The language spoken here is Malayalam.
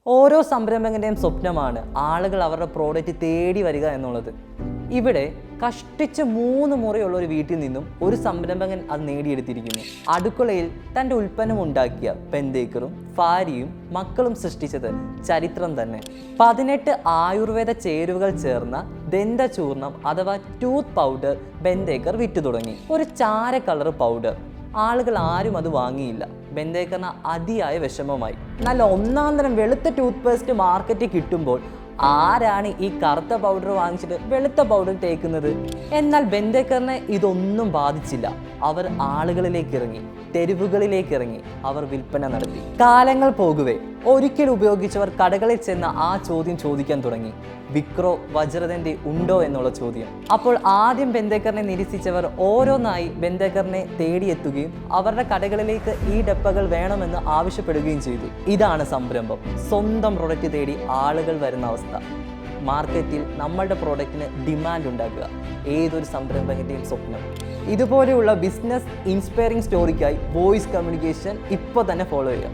ഓരോ സംരംഭകൻ്റെയും സ്വപ്നമാണ് ആളുകൾ അവരുടെ പ്രോഡക്റ്റ് തേടി വരിക എന്നുള്ളത്. ഇവിടെ കഷ്ടിച്ച് 3 മുറിയുള്ള ഒരു വീട്ടിൽ നിന്നും ഒരു സംരംഭകൻ അത് നേടിയെടുത്തിരിക്കുന്നു. അടുക്കളയിൽ തൻ്റെ ഉൽപ്പന്നം ഉണ്ടാക്കിയ ബെന്തേക്കറും ഫാരിയും മക്കളും സൃഷ്ടിച്ചത് ചരിത്രം തന്നെ. 18 ആയുർവേദ ചേരുവകൾ ചേർന്ന ദന്തചൂർണം അഥവാ ടൂത്ത് പൗഡർ ബെന്തേക്കർ വിറ്റു തുടങ്ങി. ഒരു ചാര കളർ പൗഡർ. ആളുകൾ ആരും അത് വാങ്ങിയില്ല. ബെന്തേക്കറിന് അതിയായ വിഷമമായി. നല്ല ഒന്നാം തരം വെളുത്ത ടൂത്ത് പേസ്റ്റ് മാർക്കറ്റിൽ കിട്ടുമ്പോൾ ആരാണ് ഈ കറുത്ത പൗഡർ വാങ്ങിച്ചിട്ട് വെളുത്ത പൗഡർ തേക്കുന്നത്? എന്നാൽ ബെന്തേക്കറിനെ ഇതൊന്നും ബാധിച്ചില്ല. അവർ ആളുകളിലേക്ക് ഇറങ്ങി, തെരുവുകളിലേക്ക് ഇറങ്ങി, അവർ വിൽപ്പന നടത്തി. കാലങ്ങൾ പോകുവേ ഒരിക്കൽ ഉപയോഗിച്ചവർ കടകളിൽ ചെന്ന ആ ചോദ്യം ചോദിക്കാൻ തുടങ്ങി. വിക്രോ വജ്രദന്തി ഉണ്ടോ എന്നുള്ള ചോദ്യം. അപ്പോൾ ആദ്യം ബെന്തേക്കറിനെ നിരസിച്ചവർ ഓരോന്നായി ബെന്തേക്കറിനെ തേടിയെത്തുകയും അവരുടെ കടകളിലേക്ക് ഈ ഡപ്പകൾ വേണമെന്ന് ആവശ്യപ്പെടുകയും ചെയ്തു. ഇതാണ് സംരംഭം. സ്വന്തം പ്രൊഡക്റ്റ് തേടി ആളുകൾ വരുന്ന അവസ്ഥ. മാർക്കറ്റിൽ നമ്മളുടെ പ്രോഡക്റ്റിന് ഡിമാൻഡ് ഉണ്ടാക്കുക ഏതൊരു സംരംഭകൻ്റെയും സ്വപ്നം. ഇതുപോലെയുള്ള ബിസിനസ് ഇൻസ്പയറിംഗ് സ്റ്റോറിക്കായി വോയിസ് കമ്മ്യൂണിക്കേഷൻ ഇപ്പോൾ തന്നെ ഫോളോ ചെയ്യുക.